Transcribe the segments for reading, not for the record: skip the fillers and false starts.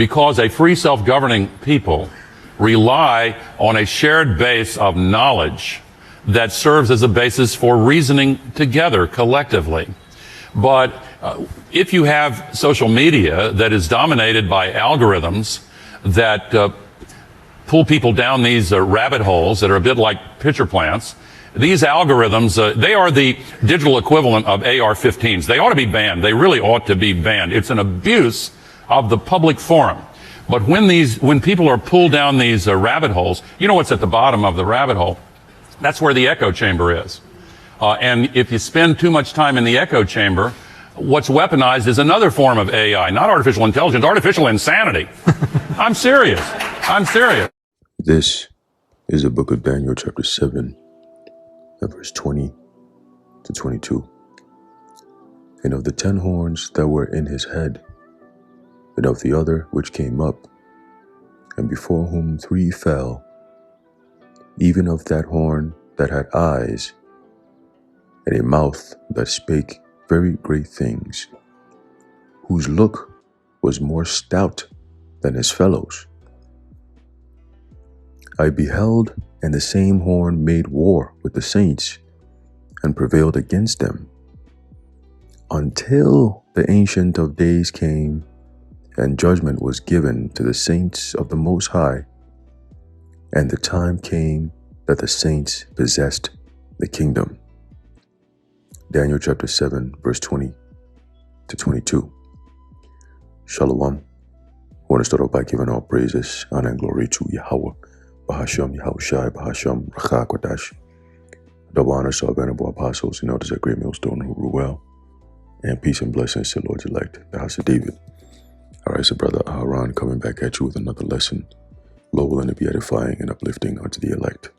because a free self-governing people rely on a shared base of knowledge that serves as a basis for reasoning together collectively. But if you have social media that is dominated by algorithms that pull people down these rabbit holes that are a bit like pitcher plants, these algorithms, they are the digital equivalent of AR-15s. They ought to be banned. They really ought to be banned. It's an abuse of the public forum. But when people are pulled down these rabbit holes, you know what's at the bottom of the rabbit hole? That's where the echo chamber is. And if you spend too much time in the echo chamber, what's weaponized is another form of AI, not artificial intelligence, artificial insanity. I'm serious. I'm serious. This is the book of Daniel, chapter 7, verse 20 to 22. And of the 10 horns that were in his head, and of the other which came up, and before whom 3 fell, even of that horn that had eyes, and a mouth that spake very great things, whose look was more stout than his fellows. I beheld, and the same horn made war with the saints, and prevailed against them, until the Ancient of Days came, and judgment was given to the saints of the Most High, and the time came that the saints possessed the kingdom. Daniel chapter 7, verse 20 to 22. Shalom. I want to start off by giving all praises, honor, and glory to Yahweh, Bahasham, Yahushai, Bahasham, Rachak, Wadash. Double honor to our venerable apostles and elders at Great Millstone who rule well, and peace and blessings to Lord's elect, the house of David. All right, so Brother Aharon coming back at you with another lesson, Lord willing to be edifying and uplifting unto the elect.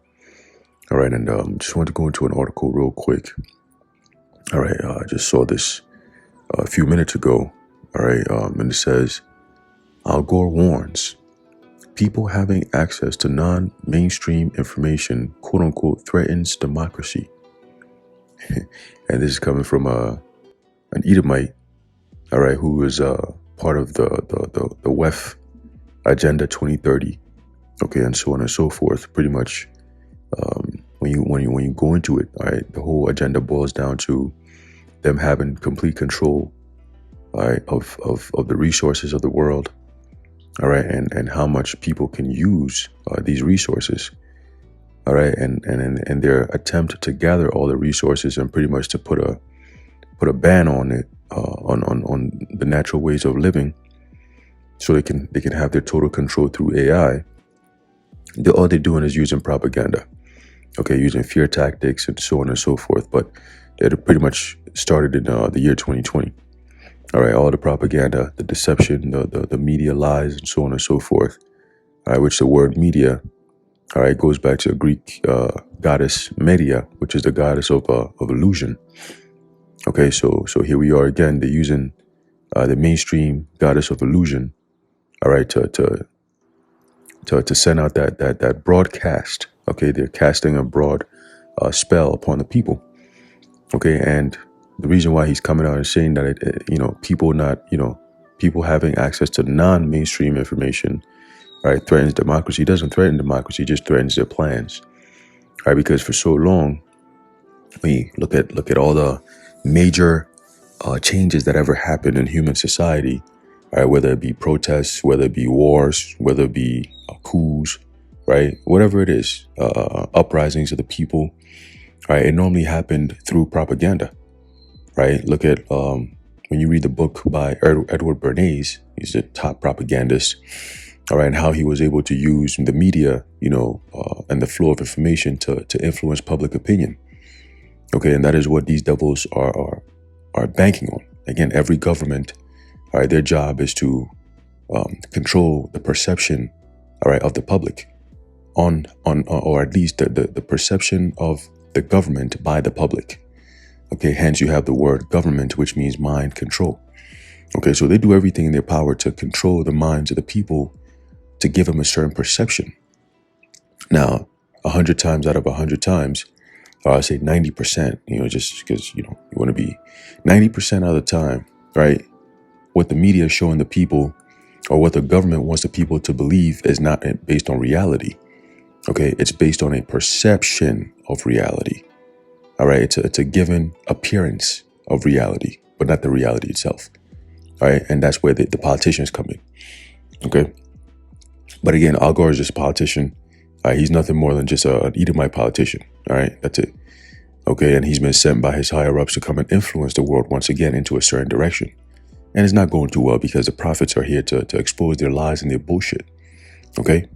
All right, and just wanted to go into an article real quick. All right, I just saw this a few minutes ago. All right, and it says, Al Gore warns, people having access to non-mainstream information, quote unquote, threatens democracy. And this is coming from an Edomeat, all right, who is part of the WEF Agenda 2030, okay, and so on and so forth. Pretty much, when you go into it, all right, the whole agenda boils down to them having complete control, all right, of the resources of the world, all right, and how much people can use these resources, all right, and their attempt to gather all the resources and pretty much to put a ban on it, on the natural ways of living, so they can have their total control through AI. All they're doing is using propaganda, okay, using fear tactics and so on and so forth. But it pretty much started in the year 2020. All right, all the propaganda, the deception, the media lies, and so on and so forth. All right, which the word media, all right, goes back to a Greek goddess Media, which is the goddess of illusion. Okay, so here we are again. They're using the mainstream goddess of illusion, all right, to send out that broadcast. Okay, they're casting a broad spell upon the people. Okay, and the reason why he's coming out and saying that people having access to non-mainstream information, right, threatens democracy. It doesn't threaten democracy; it just threatens their plans, right? Because for so long, we look at all the major changes that ever happened in human society, right? Whether it be protests, whether it be wars, whether it be coups, right? Whatever it is, uprisings of the people, right? It normally happened through propaganda, right? Look at when you read the book by Edward Bernays, he's the top propagandist, all right, and how he was able to use the media, and the flow of information to influence public opinion. Okay, and that is what these devils are banking on. Again, every government, all right, their job is to control the perception, all right, of the public, or at least the perception of the government by the public. Okay, hence you have the word government, which means mind control. Okay, so they do everything in their power to control the minds of the people, to give them a certain perception. Now, 100 times out of 100 times, or I say 90%, just because, you want to be 90% of the time, right? What the media is showing the people, or what the government wants the people to believe is not based on reality. Okay, it's based on a perception of reality. All right, it's a given appearance of reality, but not the reality itself. All right, and that's where the politicians come in. Okay, but again, Al Gore is just a politician. He's nothing more than just an Edomite politician. All right, that's it. Okay, and he's been sent by his higher ups to come and influence the world once again into a certain direction. And it's not going too well because the prophets are here to expose their lies and their bullshit. Okay,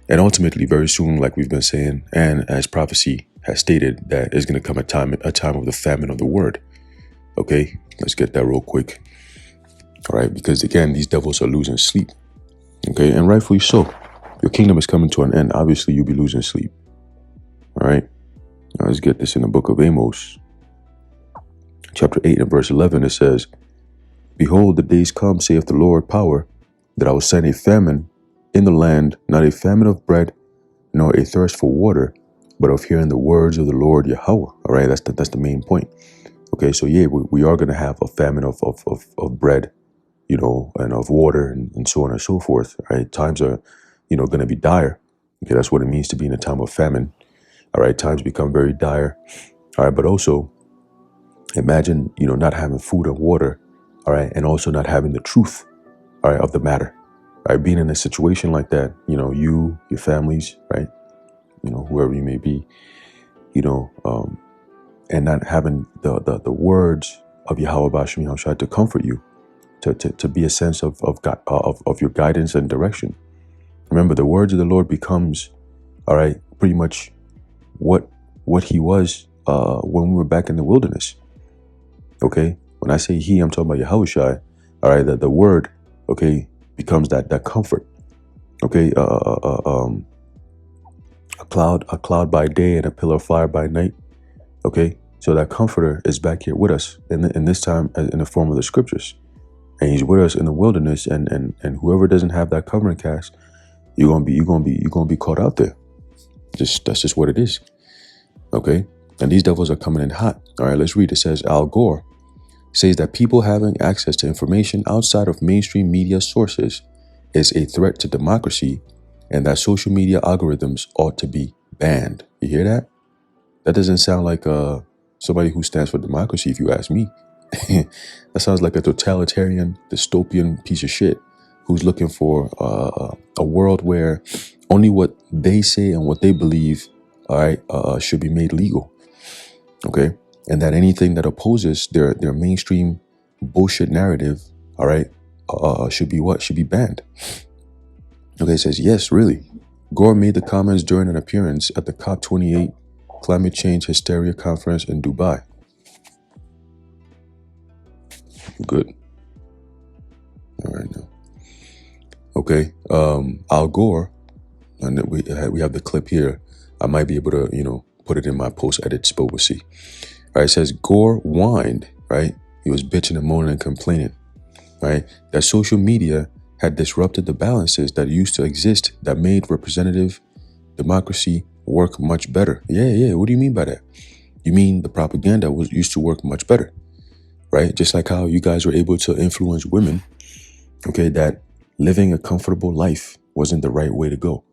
and ultimately, very soon, like we've been saying, and as prophecy has stated, that is going to come a time of the famine of the word. Okay, let's get that real quick. All right, because again, these devils are losing sleep. Okay, and rightfully so. Your kingdom is coming to an end. Obviously, you'll be losing sleep. All right, now let's get this in the book of Amos, chapter 8 and verse 11. It says, "Behold, the days come, saith the Lord power, that I will send a famine in the land, not a famine of bread, nor a thirst for water, but of hearing the words of the Lord Yahweh." All right, that's the main point. Okay, so yeah, we are going to have a famine of bread, you know, and of water and so on and so forth. All right, times are, you know, going to be dire. Okay, that's what it means to be in a time of famine. All right, times become very dire. All right, but also imagine, you know, not having food and water. All right, and also not having the truth, all right, of the matter. All right, being in a situation like that, you know, you, your families, right, you know, whoever you may be, you know, and not having the words of Yahweh Bashim Yahushua to comfort you, to be a sense of God, of your guidance and direction. Remember, the words of the Lord becomes, all right, pretty much what he was when we were back in the wilderness. Okay, when I say he, I'm talking about Yahushua. All right, the word, okay, becomes that comfort. Okay, a cloud by day and a pillar of fire by night. Okay, so that comforter is back here with us in this time in the form of the scriptures, and he's with us in the wilderness. And whoever doesn't have that covering cast, you're gonna be caught out there. That's just what it is. Okay, and these devils are coming in hot. All right, let's read. It says Al Gore says that people having access to information outside of mainstream media sources is a threat to democracy, and that social media algorithms ought to be banned. You hear that? That doesn't sound like somebody who stands for democracy, if you ask me. That sounds like a totalitarian, dystopian piece of shit who's looking for a world where only what they say and what they believe, all right, should be made legal. Okay, and that anything that opposes their mainstream bullshit narrative, all right, should be banned. Okay, it says, yes, really. Gore made the comments during an appearance at the COP28 Climate Change Hysteria Conference in Dubai. Good. All right now. Okay, Al Gore, and we have the clip here. I might be able to, you know, put it in my post edits, but we'll see. All right, it says Gore whined, right? He was bitching and moaning and complaining, right? That social media had disrupted the balances that used to exist that made representative democracy work much better. Yeah. What do you mean by that? You mean the propaganda used to work much better, right? Just like how you guys were able to influence women, okay, that living a comfortable life wasn't the right way to go.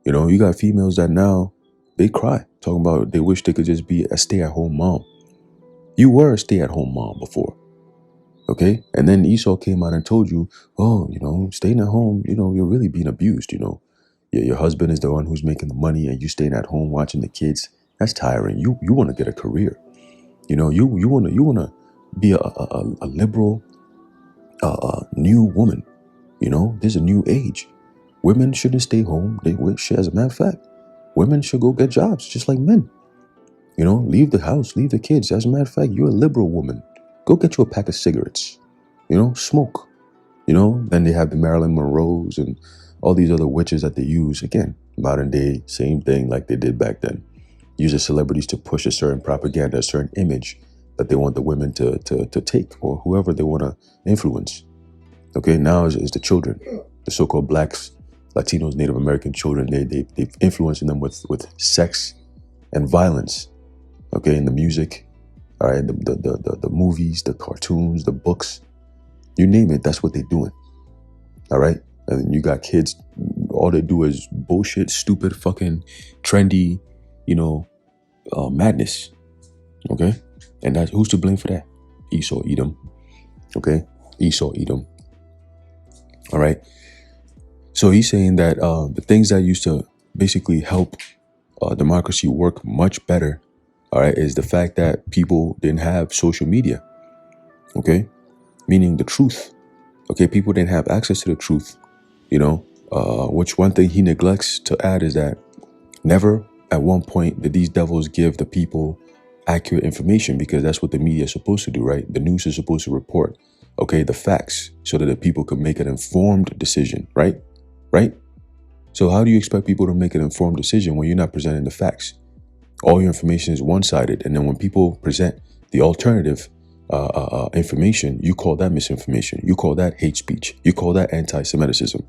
You know, you got females that now they cry, talking about they wish they could just be a stay-at-home mom. You were a stay-at-home mom before, okay? And then Esau came out and told you, oh, you know, staying at home, you know, you're really being abused, you know. Your husband is the one who's making the money and you staying at home watching the kids. That's tiring. You want to get a career. You know, you want to be a liberal, new woman. You know, there's a new age. Women shouldn't stay home. As a matter of fact, women should go get jobs just like men. You know, leave the house, leave the kids. As a matter of fact, you're a liberal woman. Go get you a pack of cigarettes. You know, smoke. You know, then they have the Marilyn Monroes and all these other witches that they use. Again, modern day, same thing like they did back then. Use the celebrities to push a certain propaganda, a certain image that they want the women to take, or whoever they want to influence. Okay, now is the children, the so-called blacks, Latinos, Native American children. They've influencing them with sex and violence. Okay, in the music, all right, the movies, the cartoons, the books, you name it. That's what they're doing. All right. And you got kids, all they do is bullshit, stupid, fucking trendy, madness. Okay. And that's who's to blame for that? Esau, Edom. Okay. Esau, Edom. All right. So he's saying that the things that used to basically help democracy work much better, all right, is the fact that people didn't have social media. Okay. Meaning the truth. Okay. People didn't have access to the truth. Which one thing he neglects to add is that never at one point did these devils give the people accurate information, because that's what the media is supposed to do, right? The news is supposed to report, okay, the facts so that the people can make an informed decision, right? Right? So how do you expect people to make an informed decision when you're not presenting the facts? All your information is one-sided, and then when people present the alternative information, you call that misinformation. You call that hate speech. You call that anti-Semitism.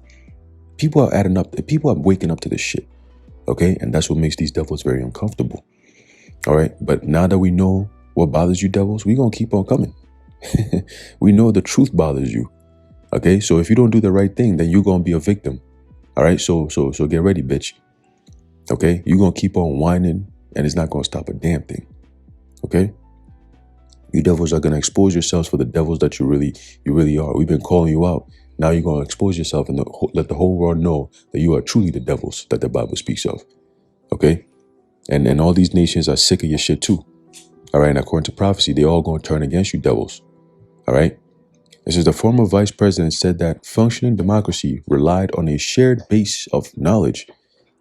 People are adding up. People are waking up to this shit. Okay, and that's what makes these devils very uncomfortable. All right, but now that we know what bothers you, devils, we're gonna keep on coming. We know the truth bothers you. Okay, so if you don't do the right thing, then you're gonna be a victim. All right, so get ready, bitch. Okay, you're gonna keep on whining, and it's not gonna stop a damn thing. Okay, you devils are gonna expose yourselves for the devils that you really are. We've been calling you out. Now you're gonna expose yourself and let the whole world know that you are truly the devils that the Bible speaks of. Okay, and all these nations are sick of your shit too. All right, and according to prophecy, they all gonna turn against you, devils. All right. This is the former vice president said that functioning democracy relied on a shared base of knowledge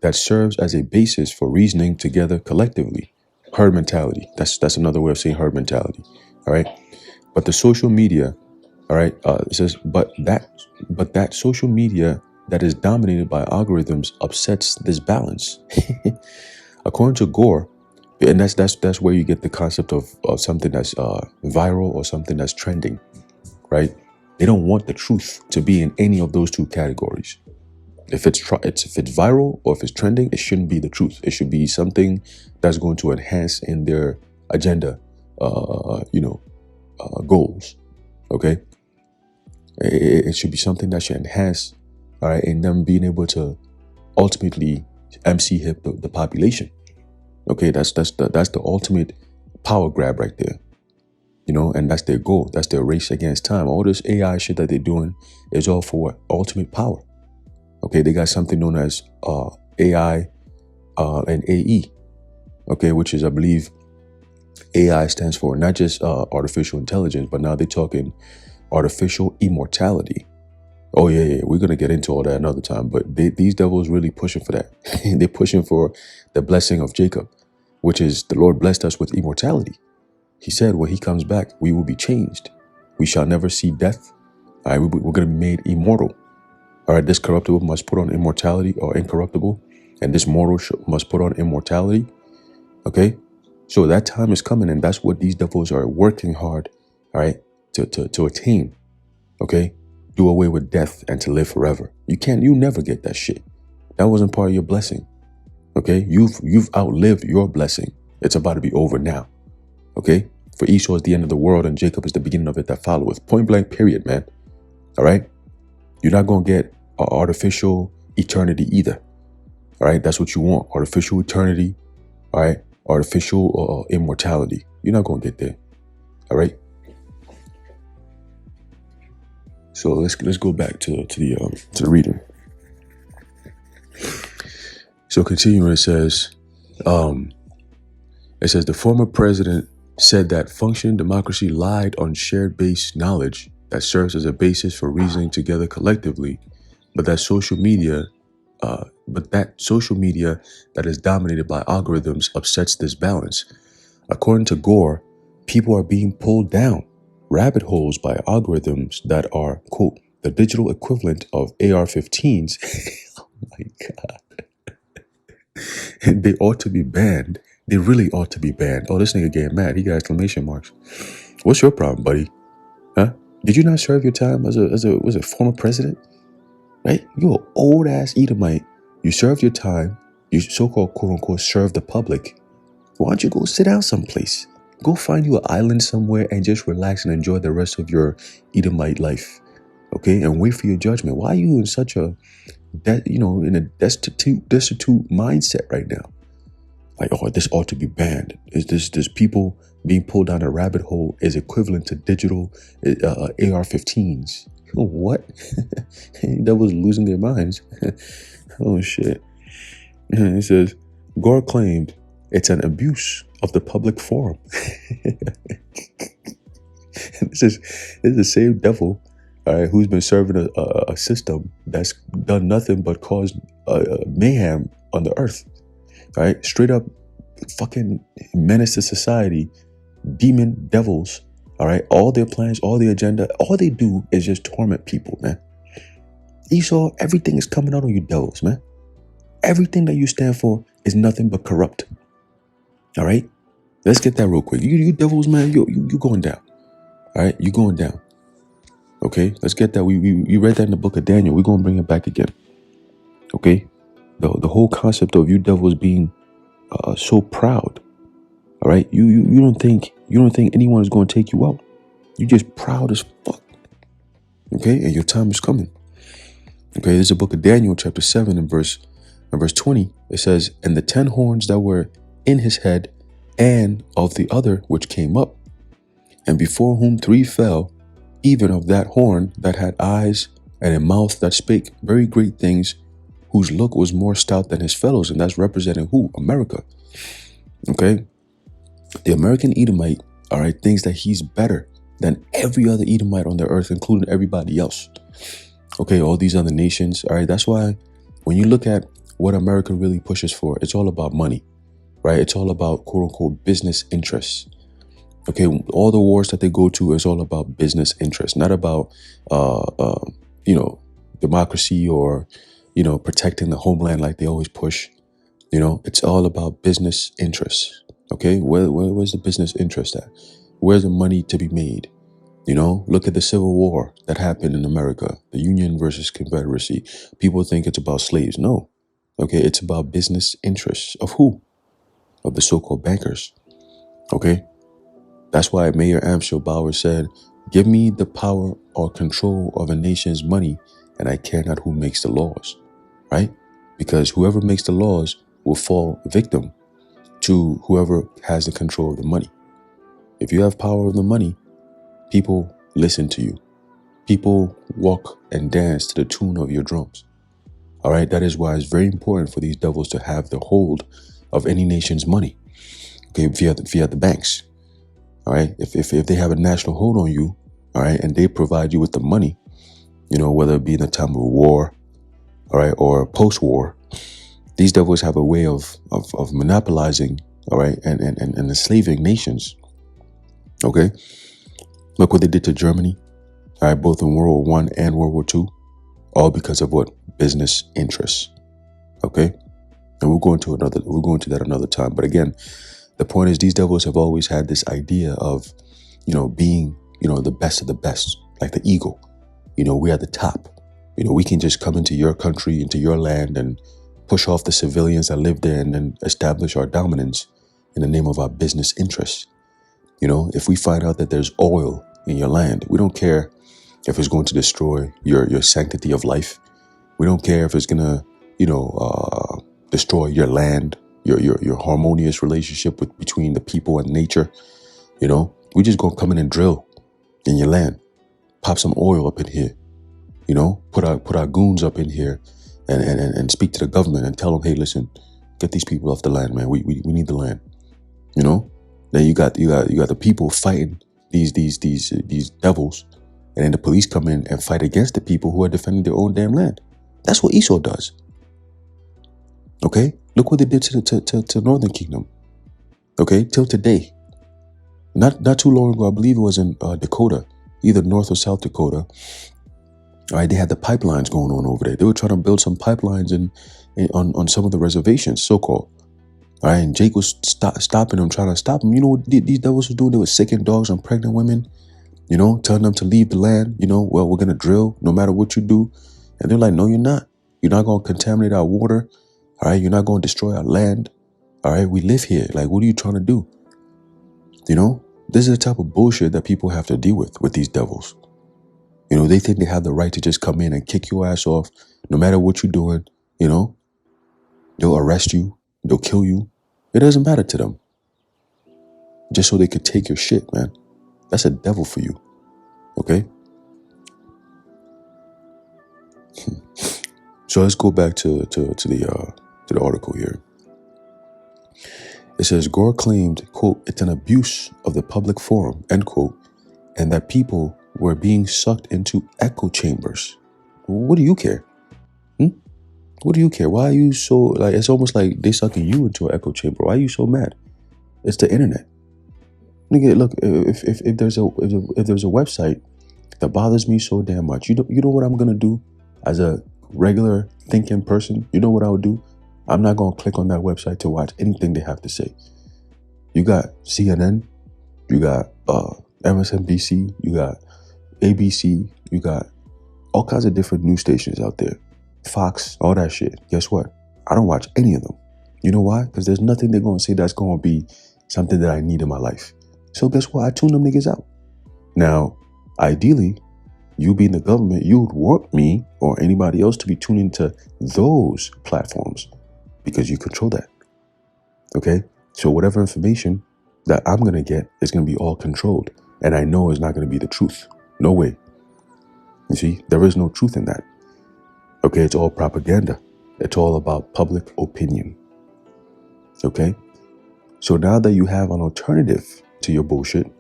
that serves as a basis for reasoning together collectively. Herd mentality. That's another way of saying herd mentality. All right. But the social media, all right, it says, but that social media that is dominated by algorithms upsets this balance. According to Gore, and that's where you get the concept of something that's viral or something that's trending. Right? They don't want the truth to be in any of those two categories. If it's viral or if it's trending, it shouldn't be the truth. It should be something that's going to enhance in their agenda, goals. Okay, it should be something that should enhance, all right, in them being able to ultimately MC hip the population. Okay, that's the ultimate power grab right there. And that's their goal. That's their race against time. All this AI shit that they're doing is all for what? Ultimate power. Okay, they got something known as AI and AE. Okay, which is, I believe, AI stands for not just artificial intelligence, but now they're talking artificial immortality. Oh yeah, we're gonna get into all that another time. But these devils really pushing for that. They're pushing for the blessing of Jacob, which is the Lord blessed us with immortality. He said, when he comes back, we will be changed. We shall never see death. All right, we're going to be made immortal. All right, this corruptible must put on immortality, or incorruptible, and this mortal must put on immortality. Okay, so that time is coming, and that's what these devils are working hard, all right, to attain. Okay, do away with death and to live forever. You never get that shit. That wasn't part of your blessing. Okay, you've outlived your blessing. It's about to be over now. Okay, for Esau is the end of the world, and Jacob is the beginning of it that followeth. Point blank, period, man. All right, you're not gonna get artificial eternity either. All right, that's what you want: artificial eternity. All right, artificial immortality. You're not gonna get there. All right. So let's go back to the reading. So continuing, it says the former president said that functioning democracy relied on shared base knowledge that serves as a basis for reasoning together collectively, but that social media that is dominated by algorithms upsets this balance. According to Gore, people are being pulled down rabbit holes by algorithms that are, quote, the digital equivalent of AR-15s. Oh my God. And they ought to be banned. They really ought to be banned. Oh, this nigga getting mad. He got exclamation marks. What's your problem, buddy? Huh? Did you not serve your time as a former president? Right? You an old ass Edomite. You served your time. You so-called quote unquote serve the public. Why don't you go sit down someplace? Go find you an island somewhere and just relax and enjoy the rest of your Edomite life. okay, and wait for your judgment. Why are you in such a, in a destitute mindset right now? Like, oh, this ought to be banned. Is this people being pulled down a rabbit hole is equivalent to digital AR-15s? What? That was losing their minds. Oh shit. It says Gore claimed it's an abuse of the public forum. This is the same devil, all right, who's been serving a system that's done nothing but cause mayhem on the earth. All right, straight up fucking menace to society, demon devils. All right, all their plans, all their agenda, all they do is just torment people, man. Esau, everything is coming out on you devils, man. Everything that you stand for is nothing but corrupt. All right, let's get that real quick. You devils, man, you going down. All right, you going down. Okay, let's get that. We read that in the book of Daniel. We're gonna bring it back again. Okay, the whole concept of you devils being so proud. All right, you don't think anyone is going to take you out. You just proud as fuck. Okay, and your time is coming. Okay, this is the book of Daniel, chapter 7, and verse 20. It says, "And the 10 horns that were in his head, and of the other which came up, and before whom 3 fell, even of that horn that had eyes and a mouth that spake very great things, whose look was more stout than his fellows." And that's representing who? America. Okay, the American Edomite, all right, thinks that he's better than every other Edomite on the earth, including everybody else. Okay, all these other nations, all right. That's why when you look at what America really pushes for, it's all about money, right? It's all about quote unquote business interests. Okay, all the wars that they go to is all about business interests, not about democracy or protecting the homeland like they always push. It's all about business interests. Okay, where's the business interest at? Where's the money to be made? Look at the Civil War that happened in America, the Union versus Confederacy. People think it's about slaves. No. Okay, it's about business interests of who? Of the so-called bankers. Okay, that's why Mayor Amschel Bauer said, "Give me the power or control of a nation's money, and I care not who makes the laws." Right? Because whoever makes the laws will fall victim to whoever has the control of the money. If you have power of the money, people listen to you. People walk and dance to the tune of your drums. All right, that is why it's very important for these devils to have the hold of any nation's money. Okay, via the banks. All right, if they have a national hold on you, all right, and they provide you with the money, whether it be in the time of war, all right, or post-war, these devils have a way of monopolizing, all right, and enslaving nations. Okay, look what they did to Germany, all right, both in World War I and World War II, all because of what? Business interests. Okay, and we'll go into that another time. But again, the point is, these devils have always had this idea of, being, the best of the best, like the eagle. We are the top. We can just come into your country, into your land, and push off the civilians that live there, and then establish our dominance in the name of our business interests. If we find out that there's oil in your land, we don't care if it's going to destroy your sanctity of life. We don't care if it's gonna, destroy your land, your harmonious relationship between the people and nature. We just gonna come in and drill in your land, pop some oil up in here, put our goons up in here, and speak to the government and tell them, hey, listen, get these people off the land, man. We need the land. Then you got the people fighting these devils, and then the police come in and fight against the people who are defending their own damn land. That's what Esau does. Okay, look what they did to Northern Kingdom. Okay, till today. Not too long ago, I believe it was in Dakota, either North or South Dakota. All right, they had the pipelines going on over there. They were trying to build some pipelines on some of the reservations, so-called. All right, and Jake was stopping them, trying to stop them. You know what these devils were doing? They were sicking dogs on pregnant women, telling them to leave the land. Well, we're going to drill no matter what you do. And they're like, no, you're not. You're not going to contaminate our water. All right, you're not going to destroy our land. All right, we live here. Like, what are you trying to do? This is the type of bullshit that people have to deal with these devils. You know, they think they have the right to just come in and kick your ass off no matter what you're doing. You know, they'll arrest you, they'll kill you. It doesn't matter to them. Just so they could take your shit, man. That's a devil for you. Okay? So let's go back to the article here. It says Gore claimed, quote, it's an abuse of the public forum, end quote, and that people were being sucked into echo chambers. What do you care? What do you care? Why are you so, like, it's almost like they sucking you into an echo chamber. Why are you so mad? It's the internet. Nigga, look, if there's a website that bothers me so damn much, you know what I'm gonna do as a regular thinking person? You know what I would do? I'm not gonna click on that website to watch anything they have to say. You got CNN, you got MSNBC, you got ABC, you got all kinds of different news stations out there. Fox, all that shit. Guess what? I don't watch any of them. You know why? Because there's nothing they're gonna say that's gonna be something that I need in my life. So guess what? I tune them niggas out. Now, ideally, you being the government, you would want me or anybody else to be tuning to those platforms because you control that. Okay? So whatever information that I'm going to get is going to be all controlled. And I know it's not going to be the truth. No way. You see, there is no truth in that. Okay? It's all propaganda. It's all about public opinion. Okay? So now that you have an alternative to your bullshit,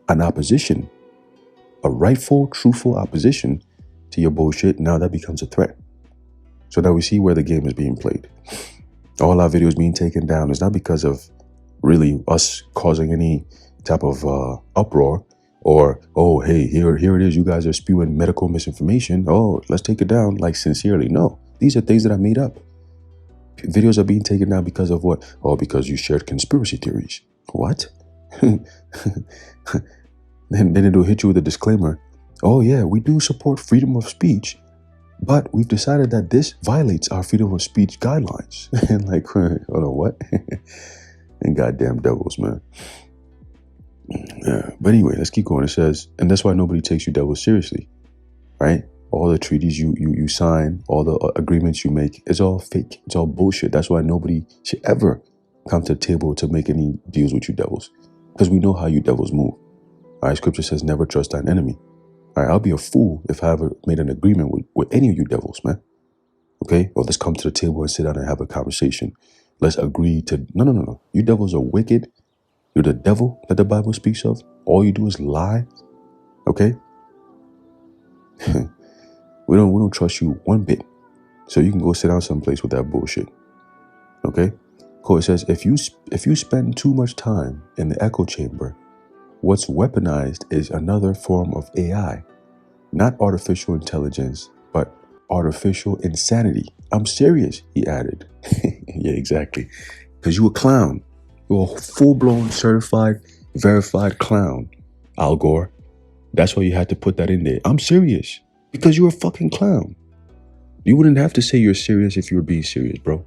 an opposition, a rightful, truthful opposition to your bullshit, now that becomes a threat. So that we see where the game is being played. All our videos being taken down is not because of really us causing any type of uproar or, oh, hey, here it is. You guys are spewing medical misinformation. Oh, let's take it down. Like, sincerely. No, these are things that I made up. Videos are being taken down because of what? Oh, because you shared conspiracy theories. What? Then it'll hit you with a disclaimer. Oh yeah, we do support freedom of speech, but we've decided that this violates our freedom of speech guidelines. And like, hold on, what? And goddamn devils, man. Yeah. But anyway, let's keep going. It says, and that's why nobody takes you devils seriously, right? All the treaties you sign, all the agreements you make, it's all fake. It's all bullshit. That's why nobody should ever come to the table to make any deals with you devils, because we know how you devils move. All right, scripture says never trust thine enemy. All right, I'll be a fool if I ever made an agreement with any of you devils, man. Okay? Or let's come to the table and sit down and have a conversation. Let's agree to... No. You devils are wicked. You're the devil that the Bible speaks of. All you do is lie. Okay? We don't trust you one bit. So you can go sit down someplace with that bullshit. Okay? Cool. It says, if you spend too much time in the echo chamber, what's weaponized is another form of AI, not artificial intelligence, but artificial insanity. I'm serious, he added. Yeah, exactly. Because you a clown. You're a full-blown, certified, verified clown, Al Gore. That's why you had to put that in there. I'm serious. Because you're a fucking clown. You wouldn't have to say you're serious if you were being serious, bro.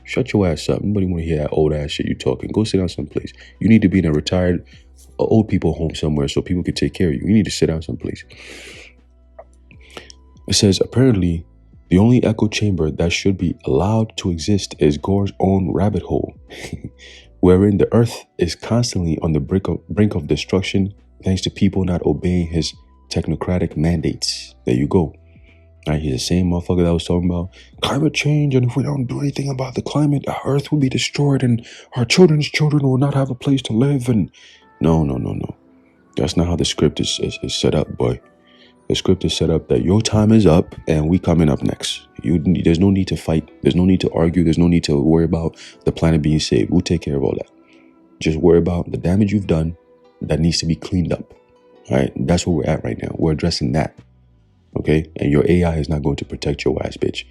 Shut your ass up. Nobody want to hear that old ass shit you talking. Go sit down someplace. You need to be in a retired old people home somewhere so people can take care of you. You need to sit down someplace. It says, apparently, the only echo chamber that should be allowed to exist is Gore's own rabbit hole, wherein the earth is constantly on the brink of destruction thanks to people not obeying his technocratic mandates. There you go. Right, he's the same motherfucker that was talking about climate change, and if we don't do anything about the climate, our earth will be destroyed and our children's children will not have a place to live. And no. That's not how the script is set up, boy. The script is set up that your time is up and we coming up next. There's no need to fight. There's no need to argue. There's no need to worry about the planet being saved. We'll take care of all that. Just worry about the damage you've done that needs to be cleaned up. All right, that's where we're at right now. We're addressing that. Okay, and your AI is not going to protect your ass, bitch.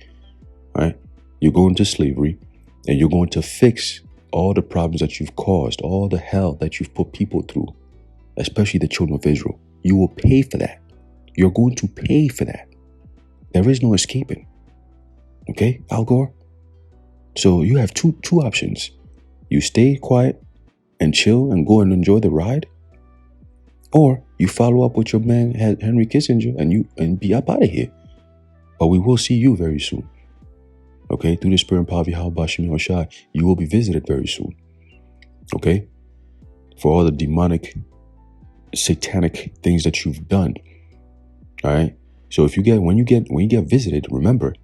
All right, you're going to slavery, and you're going to fix all the problems that you've caused, all the hell that you've put people through, especially the children of Israel. You will pay for that. You're going to pay for that. There is no escaping. Okay, Al Gore? So you have two options. You stay quiet and chill and go and enjoy the ride, or You follow up with your man Henry Kissinger and be up out of here. But we will see you very soon. Okay, through the spirit and power of Yahweh Shem Shai, you will be visited very soon. Okay, for all the demonic, satanic things that you've done. All right. So when you get visited, remember,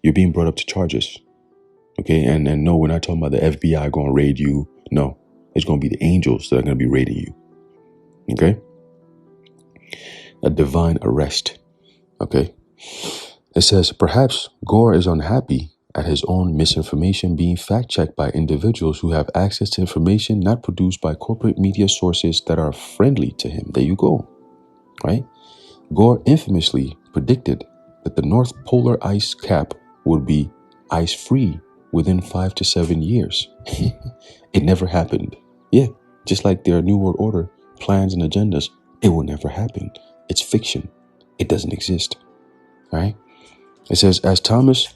you're being brought up to charges. Okay, and no, we're not talking about the FBI going to raid you. No, it's going to be the angels that are going to be raiding you. Okay, a divine arrest. Okay, it says perhaps Gore is unhappy at his own misinformation being fact-checked by individuals who have access to information not produced by corporate media sources that are friendly to him. There you go. Right? Gore infamously predicted that the North Polar ice cap would be ice-free within 5 to 7 years. It never happened. Yeah, just like their New World Order plans and agendas, it will never happen. It's fiction. It doesn't exist. All right? It says, as Thomas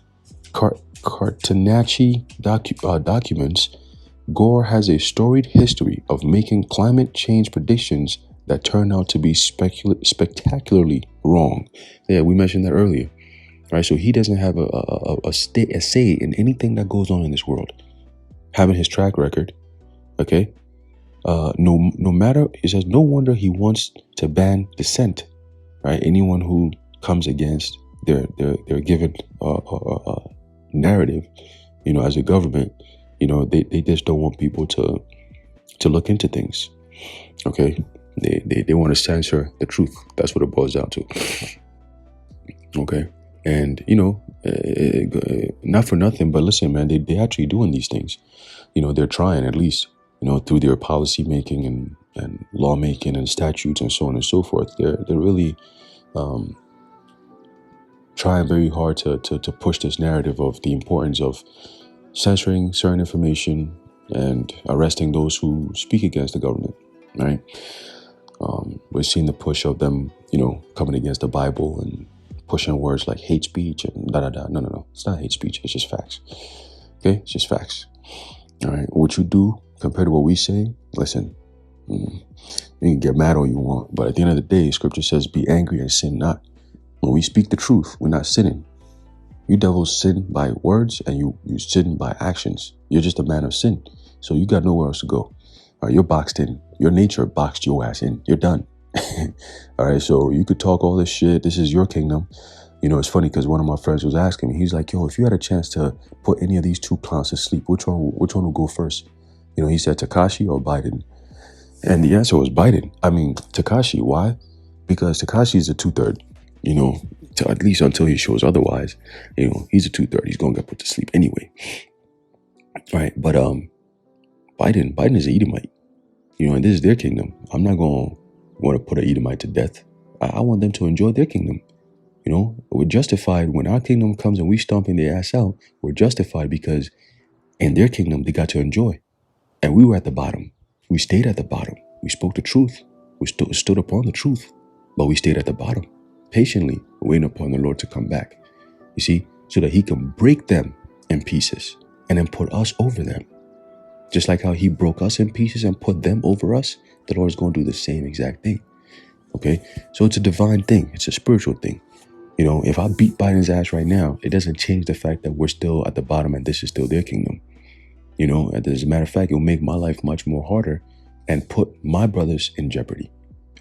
Cartonacci documents, Gore has a storied history of making climate change predictions that turn out to be spectacularly wrong. Yeah, we mentioned that earlier. Right, so he doesn't have a say in anything that goes on in this world. Having his track record, okay. No matter, it says, no wonder he wants to ban dissent. Right, anyone who comes against their given narrative, as a government, they just don't want people to look into things. Okay, they want to censor the truth. That's what it boils down to. Okay. And, not for nothing, but listen, man, they actually doing these things. They're trying, at least, through their policy making and lawmaking and statutes and so on and so forth. They're really trying very hard to push this narrative of the importance of censoring certain information and arresting those who speak against the government, right? We've seen the push of them, coming against the Bible and pushing words like hate speech and da-da-da. No. It's not hate speech. It's just facts. Okay? It's just facts. All right? What you do compared to what we say, listen, you can get mad all you want, but at the end of the day, scripture says, be angry and sin not. When we speak the truth, we're not sinning. You devils sin by words and you sin by actions. You're just a man of sin. So you got nowhere else to go. All right, you're boxed in. Your nature boxed your ass in. You're done. All right, so you could talk all this shit. This is your kingdom. It's funny because one of my friends was asking me. He's like, yo, if you had a chance to put any of these two clowns to sleep, which one would go first? He said Tekashi or Biden. And the answer was Biden. I mean, Tekashi. Why? Because Tekashi is a 2/3. At least until he shows otherwise. He's a 2/3. He's gonna get put to sleep anyway. All right, but Biden is an Edomite. And this is their kingdom. I'm not gonna want to put an Edomite to death. I want them to enjoy their kingdom. We're justified when our kingdom comes and we stomping their ass out. We're justified because in their kingdom they got to enjoy, and we were at the bottom. We stayed at the bottom. We spoke the truth. We stood upon the truth, but we stayed at the bottom, patiently waiting upon the Lord to come back. You see, so that He can break them in pieces and then put us over them, just like how He broke us in pieces and put them over us. The Lord is going to do the same exact thing. Okay, so it's a divine thing. It's a spiritual thing. If I beat Biden's ass right now, it doesn't change the fact that we're still at the bottom and this is still their kingdom. As a matter of fact, it will make my life much more harder and put my brothers in jeopardy.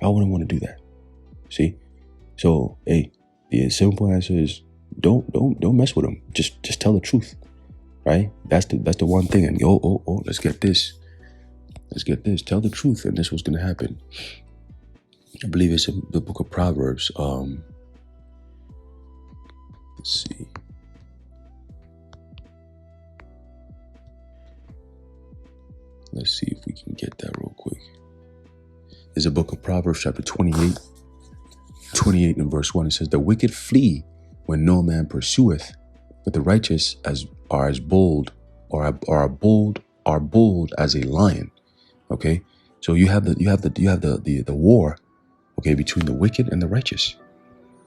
I wouldn't want to do that. See? So, hey, the simple answer is don't mess with them. Just tell the truth, right? That's the one thing. And let's get this. Tell the truth, and this is what's going to happen. I believe it's in the book of Proverbs. Let's see. Let's see if we can get that real quick. It's a book of Proverbs, chapter 28 and verse 1. It says, the wicked flee when no man pursueth, but the righteous are as bold as a lion. Okay, so you have the war, okay, between the wicked and the righteous.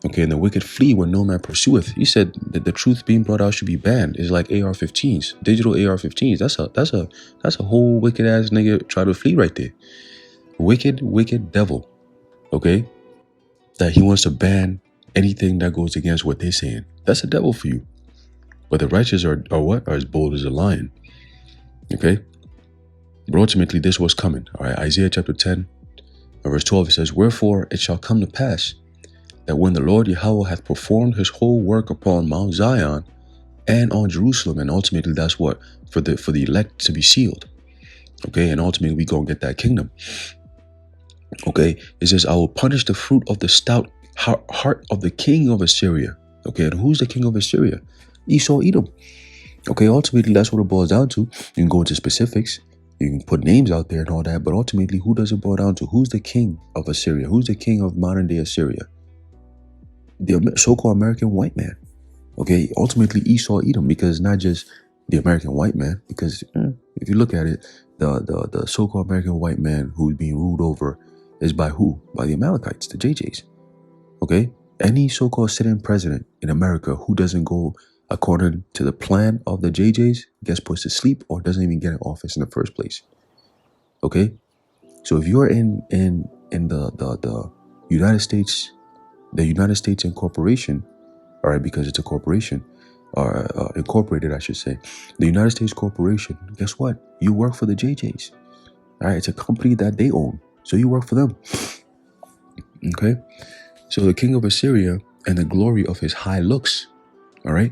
Okay, and the wicked flee when no man pursueth. He said that the truth being brought out should be banned. It's like AR-15s, digital AR-15s. That's a whole wicked ass nigga try to flee right there. Wicked devil. okay? That he wants to ban anything that goes against what they're saying. That's the devil for you. But the righteous are what? Are as bold as a lion, okay? But ultimately, this was coming, all right? Isaiah chapter 10, verse 12, it says, "Wherefore it shall come to pass that when the Lord Yahweh hath performed his whole work upon Mount Zion and on Jerusalem," and ultimately that's what? For the elect to be sealed, okay? And ultimately we gonna get that kingdom, okay? It says, "I will punish the fruit of the stout heart of the king of Assyria." Okay, and who's the king of Assyria? Esau, Edom. Okay, ultimately that's what it boils down to. You can go into specifics, you can put names out there and all that, but ultimately who does it boil down to? Who's the king of Assyria? Who's the king of modern day Assyria? The so-called American white man. Okay, ultimately Esau, Edom, because not just the American white man, because if you look at it, the so-called American white man who's being ruled over is by who? By the Amalekites, the JJs. Okay, any so-called sitting president in America who doesn't go according to the plan of the JJs gets put to sleep or doesn't even get in office in the first place. Okay, so if you're in the United States, the United States Incorporation, all right, because it's a corporation, or incorporated, I should say, the United States Corporation, guess what? You work for the JJs. All right, it's a company that they own, so you work for them. Okay, so the king of Assyria and the glory of his high looks, all right.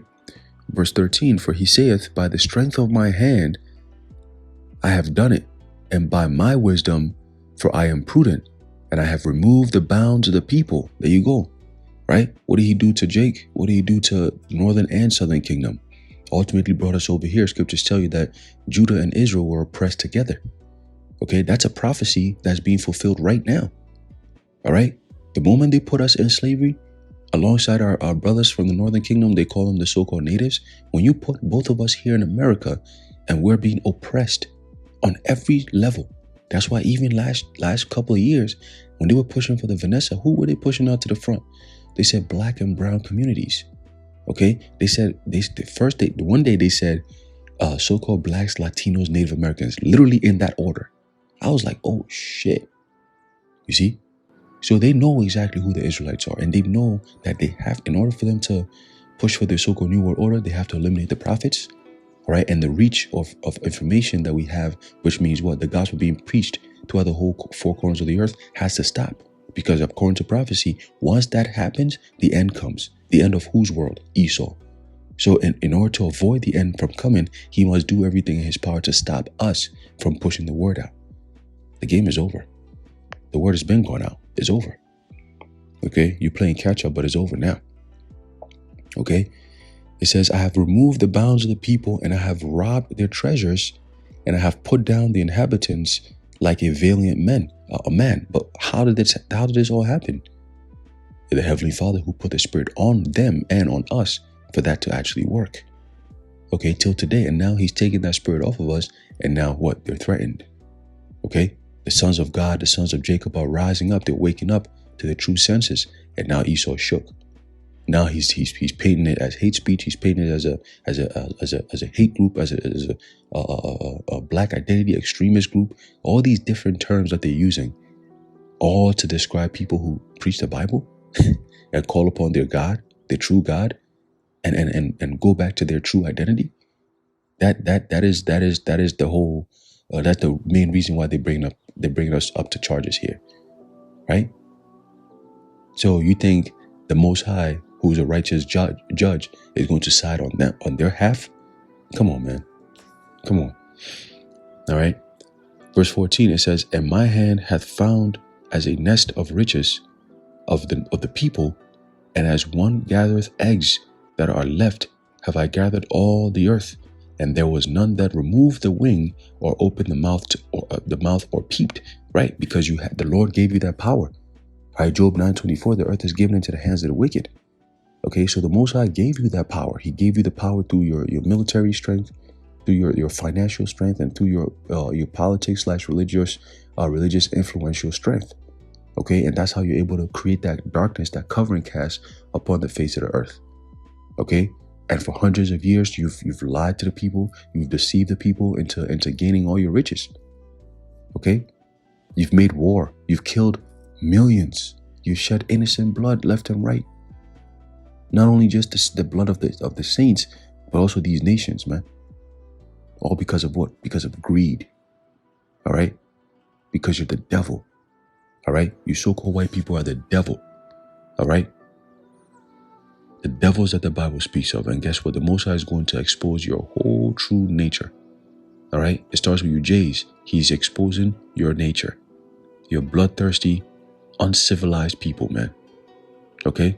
Verse 13, "For he saith, by the strength of my hand I have done it, and by my wisdom, for I am prudent, and I have removed the bounds of the people." There you go, right? What did he do to Jake? What did he do to northern and southern kingdom? Ultimately brought us over here. Scriptures tell you that Judah and Israel were oppressed together. Okay, that's a prophecy that's being fulfilled right now. All right, the moment they put us in slavery, alongside our brothers from the northern kingdom, they call them the so-called natives. When you put both of us here in America and we're being oppressed on every level, that's why even last couple of years, when they were pushing for the Vanessa, who were they pushing out to the front? They said black and brown communities. Okay, they said one day they said so-called blacks, Latinos, Native Americans, literally in that order. I was like, oh shit. You see? So they know exactly who the Israelites are, and they know that they have, in order for them to push for their so-called New World Order, they have to eliminate the prophets, all right? And the reach of information that we have, which means what? The gospel being preached throughout the whole four corners of the earth has to stop. Because according to prophecy, once that happens, the end comes. The end of whose world? Esau. So in order to avoid the end from coming, he must do everything in his power to stop us from pushing the word out. The game is over. The word has been gone out. It's over. Okay, you're playing catch up, but it's over now. Okay, it says, "I have removed the bounds of the people, and I have robbed their treasures, and I have put down the inhabitants like a valiant man." But how did this all happen? The Heavenly Father who put the Spirit on them and on us for that to actually work. Okay, till today, and now He's taking that Spirit off of us, and now what? They're threatened. Okay. The sons of God, the sons of Jacob are rising up. They're waking up to their true senses. And now Esau shook. Now he's painting it as hate speech. He's painting it as a hate group, as a black identity extremist group. All these different terms that they're using, all to describe people who preach the Bible and call upon their God, their true God, and go back to their true identity. That is the whole. That's the main reason why they're bringing us up to charges here, right? So you think the Most High, who's a righteous judge, is going to side on them, on their half? Come on, man. Come on. All right. Verse 14, it says, "And my hand hath found as a nest of riches of the people, and as one gathereth eggs that are left, have I gathered all the earth. And there was none that removed the wing or opened the mouth or peeped," right? Because the Lord gave you that power. All right, Job 9:24, "The earth is given into the hands of the wicked." Okay, so the Most High gave you that power. He gave you the power through your military strength, through your financial strength, and through your politics / religious influential strength. Okay, and that's how you're able to create that darkness, that covering cast upon the face of the earth. Okay. And for hundreds of years, you've lied to the people, you've deceived the people into gaining all your riches. Okay? You've made war. You've killed Millions. You shed innocent blood left and right. Not only just the blood of the saints, but also these nations, man. All because of what? Because of greed. All right? Because you're the devil. All right? You so-called white people are the devil. All right? The devils that the Bible speaks of. And guess what? The Most High is going to expose your whole true nature. All right? It starts with you J's. He's exposing your nature. You're bloodthirsty, uncivilized people, man. Okay?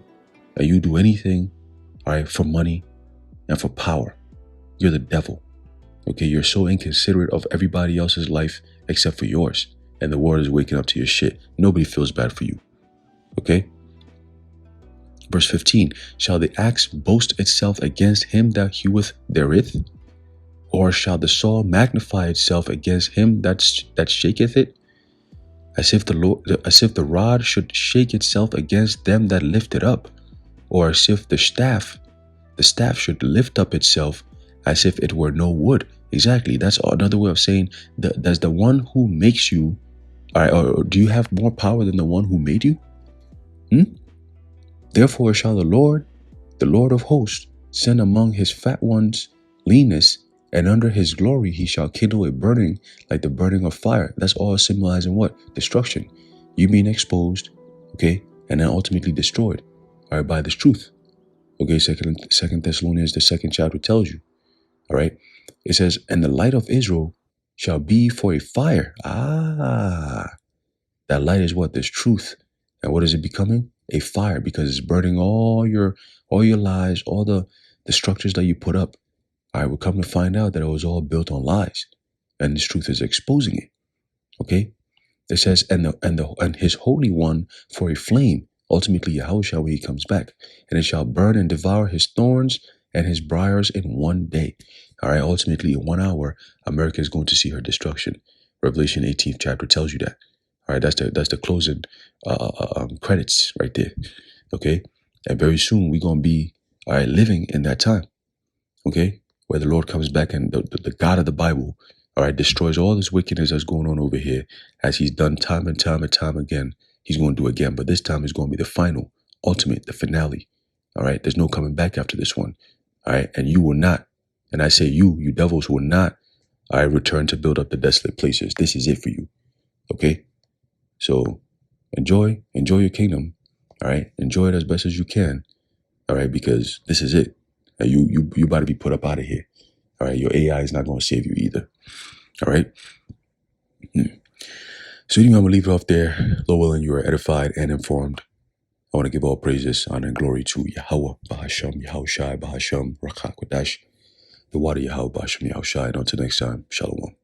And you do anything, all right, for money and for power. You're the devil. Okay? You're so inconsiderate of everybody else's life except for yours. And the world is waking up to your shit. Nobody feels bad for you. Okay? Verse 15, shall the axe boast itself against him that heweth therewith? Or shall the saw magnify itself against him that shaketh it? As if the rod should shake itself against them that lift it up, or as if the staff should lift up itself as if it were no wood. Exactly. That's another way of saying does the one who makes you, all right, or do you have more power than the one who made you? Therefore shall the Lord of hosts, send among his fat ones leanness, and under his glory he shall kindle a burning like the burning of fire. That's all symbolizing what? Destruction. You being exposed, okay, and then ultimately destroyed, all right, by this truth. Okay, Second Thessalonians, the 2nd chapter tells you, all right, it says, and the light of Israel shall be for a fire. That light is what? This truth. And what is it becoming? A fire, because it's burning all your lies, all the structures that you put up. All right, we're coming to find out that it was all built on lies, and this truth is exposing it. Okay, it says, and his Holy One for a flame. Ultimately, Yahushua when he comes back, and it shall burn and devour his thorns and his briars in one day. All right, ultimately in 1 hour, America is going to see her destruction. Revelation 18th chapter tells you that. All right, that's the closing credits right there. Okay, and very soon we're gonna be living in that time. Okay, where the Lord comes back and the God of the Bible, all right, destroys all this wickedness that's going on over here, as he's done time and time and time again. He's going to do again, but this time is going to be the final, ultimate, the finale. All right, there's no coming back after this one. All right, and you will not, and I say you devils will not, all right, return to build up the desolate places. This is it for you. Okay, so enjoy your kingdom. All right, enjoy it as best as you can. All right, because this is it. You about to be put up out of here. All right, your AI is not going to save you either. All right. So anyway, I'm gonna leave it off there. Lord willing, you are edified and informed. I want to give all praises, honor, and glory to Yahweh, Bahasham, Yahushai, Bahasham, Rakha Kodash, the water Yahweh, Bahasham, Yahushai. And until next time, Shalom.